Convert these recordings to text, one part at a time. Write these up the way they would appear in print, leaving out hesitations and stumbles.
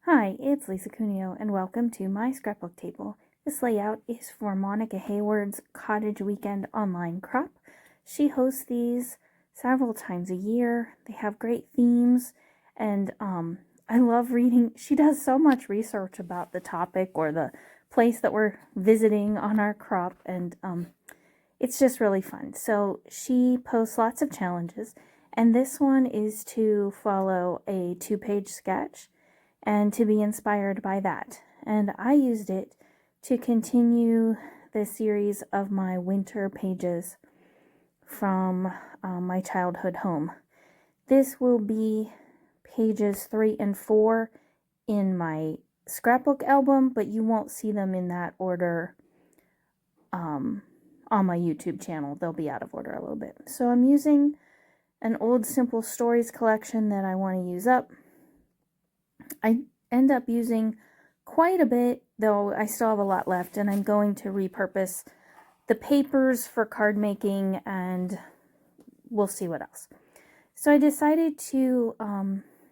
Hi, it's Lisa Cuneo, and welcome to my scrapbook table. This layout is for Monica Hayward's Cottage Weekend online crop. She hosts these several times a year. They have great themes, and I love reading. She does so much research about the topic or the place that we're visiting on our crop, and it's just really fun. So she posts lots of challenges, and this one is to follow a 2-page sketch and to be inspired by that. And I used it to continue the series of my winter pages from my childhood home. This will be pages 3 and 4 in my scrapbook album, but you won't see them in that order on my YouTube channel. They'll be out of order a little bit. So I'm using an old Simple Stories collection that I want to use up. I end up using quite a bit, though I still have a lot left, and I'm going to repurpose the papers for card making, and we'll see what else. So I decided to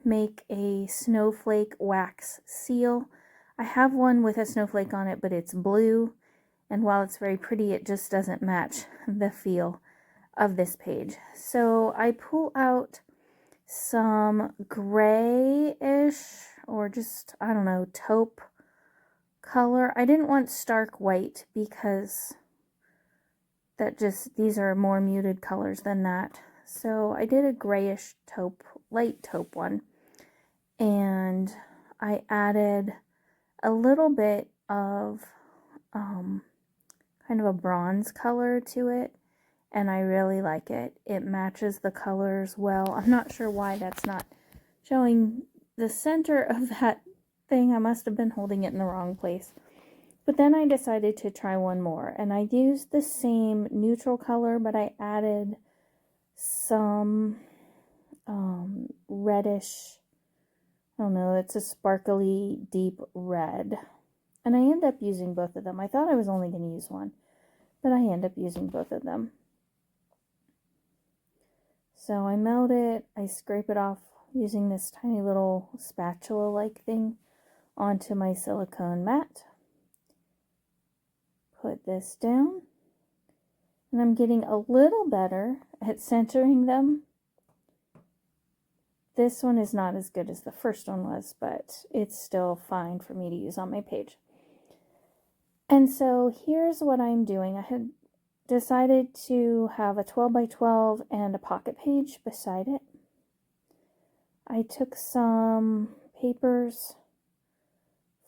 make a snowflake wax seal. I have one with a snowflake on it, but it's blue, and while it's very pretty, it just doesn't match the feel of this page. So I pull out some grayish or just, I don't know, taupe color. I didn't want stark white because these are more muted colors than that. So I did a grayish taupe, light taupe one. And I added a little bit of kind of a bronze color to it. And I really like it. It matches the colors well. I'm not sure why that's not showing the center of that thing. I must have been holding it in the wrong place. But then I decided to try one more. And I used the same neutral color, but I added some reddish, I don't know, it's a sparkly deep red. And I end up using both of them. I thought I was only going to use one, but I end up using both of them. So I melt it, I scrape it off using this tiny little spatula-like thing onto my silicone mat. Put this down, and I'm getting a little better at centering them. This one is not as good as the first one was, but it's still fine for me to use on my page. And so here's what I'm doing. I had decided to have a 12 by 12 and a pocket page beside it. I took some papers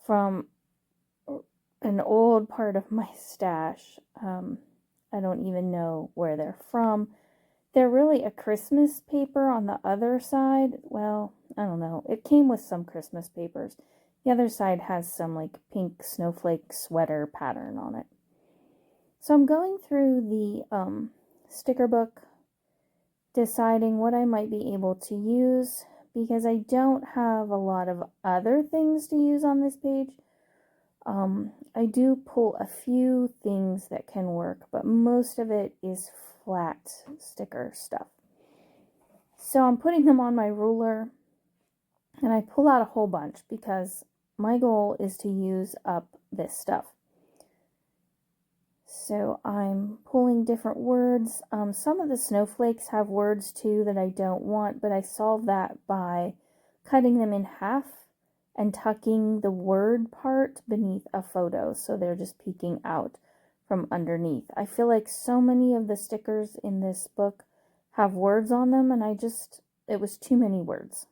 from an old part of my stash. I don't even know where they're from. They're really a Christmas paper on the other side. Well, I don't know. It came with some Christmas papers. The other side has some like pink snowflake sweater pattern on it. So I'm going through the sticker book, deciding what I might be able to use, because I don't have a lot of other things to use on this page. I do pull a few things that can work, but most of it is flat sticker stuff. So I'm putting them on my ruler, and I pull out a whole bunch because my goal is to use up this stuff. So I'm pulling different words. Some of the snowflakes have words too that I don't want, but I solve that by cutting them in half and tucking the word part beneath a photo so they're just peeking out from underneath. I feel like so many of the stickers in this book have words on them, and it was too many words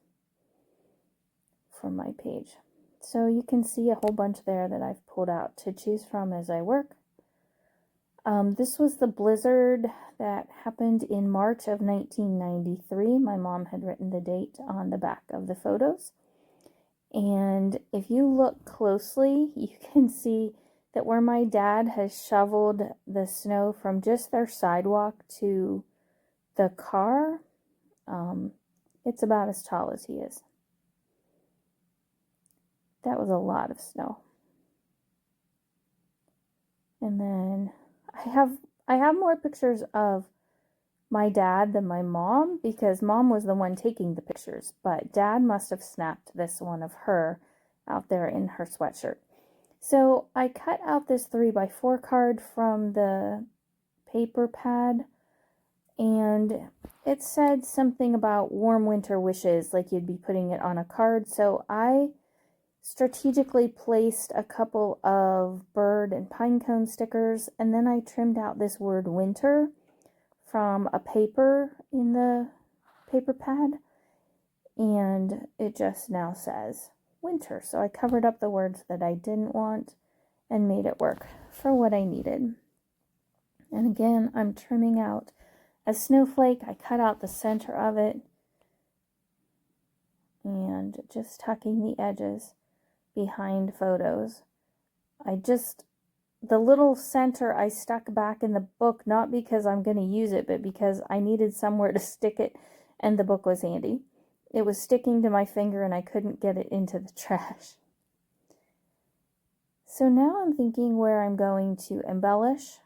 for my page. So you can see a whole bunch there that I've pulled out to choose from as I work. This was the blizzard that happened in March of 1993. My mom had written the date on the back of the photos. And if you look closely, you can see that where my dad has shoveled the snow from just their sidewalk to the car, it's about as tall as he is. That was a lot of snow. And then I have more pictures of my dad than my mom, because mom was the one taking the pictures, but dad must have snapped this one of her out there in her sweatshirt. So I cut out this 3x4 card from the paper pad, and it said something about warm winter wishes, like you'd be putting it on a card. So I strategically placed a couple of bird and pine cone stickers, and then I trimmed out this word winter from a paper in the paper pad, and it just now says winter. So I covered up the words that I didn't want and made it work for what I needed. And again, I'm trimming out a snowflake. I cut out the center of it and just tucking the edges behind photos. The little center I stuck back in the book, not because I'm going to use it, but because I needed somewhere to stick it, and the book was handy. It was sticking to my finger and I couldn't get it into the trash. So now I'm thinking where I'm going to embellish,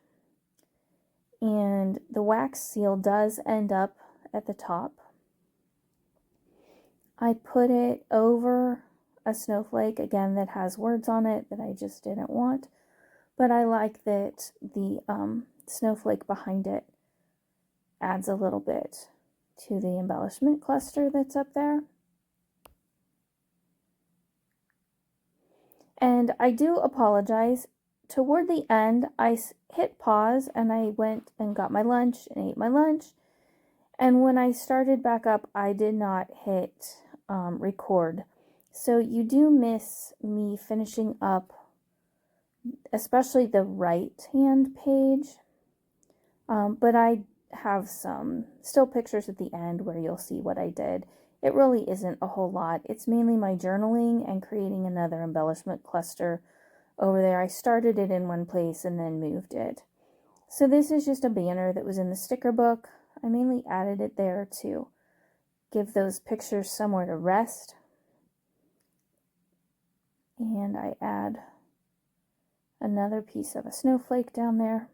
and the wax seal does end up at the top. I put it over a snowflake, again, that has words on it that I just didn't want. But I like that the snowflake behind it adds a little bit to the embellishment cluster that's up there. And I do apologize. Toward the end, I hit pause and I went and got my lunch and ate my lunch. And when I started back up, I did not hit record. So you do miss me finishing up, especially the right-hand page. But I have some still pictures at the end where you'll see what I did. It really isn't a whole lot. It's mainly my journaling and creating another embellishment cluster over there. I started it in one place and then moved it. So this is just a banner that was in the sticker book. I mainly added it there to give those pictures somewhere to rest. And I add another piece of a snowflake down there.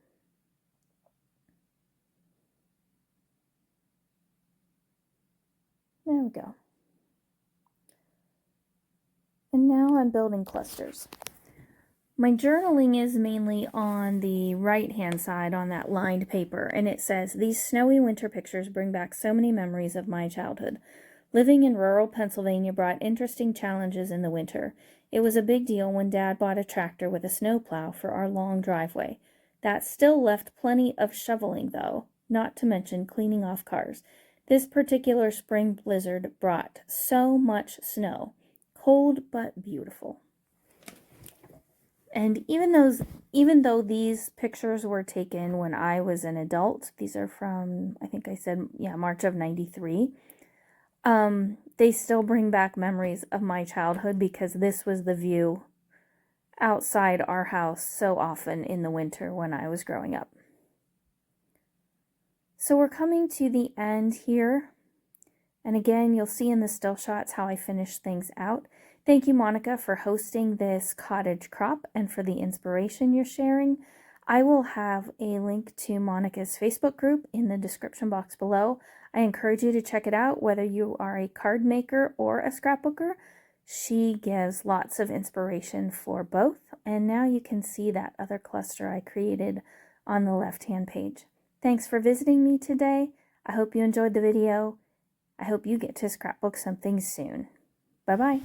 There we go. And now I'm building clusters. My journaling is mainly on the right-hand side on that lined paper, and it says, "These snowy winter pictures bring back so many memories of my childhood. Living in rural Pennsylvania brought interesting challenges in the winter. It was a big deal when Dad bought a tractor with a snowplow for our long driveway. That still left plenty of shoveling, though, not to mention cleaning off cars. This particular spring blizzard brought so much snow. Cold but beautiful." And even though these pictures were taken when I was an adult, these are from, I think I said, March of '93, they still bring back memories of my childhood because this was the view outside our house so often in the winter when I was growing up. So we're coming to the end here. And again, you'll see in the still shots how I finish things out. Thank you, Monica, for hosting this cottage crop and for the inspiration you're sharing. I will have a link to Monica's Facebook group in the description box below. I encourage you to check it out, whether you are a card maker or a scrapbooker. She gives lots of inspiration for both. And now you can see that other cluster I created on the left-hand page. Thanks for visiting me today. I hope you enjoyed the video. I hope you get to scrapbook something soon. Bye-bye.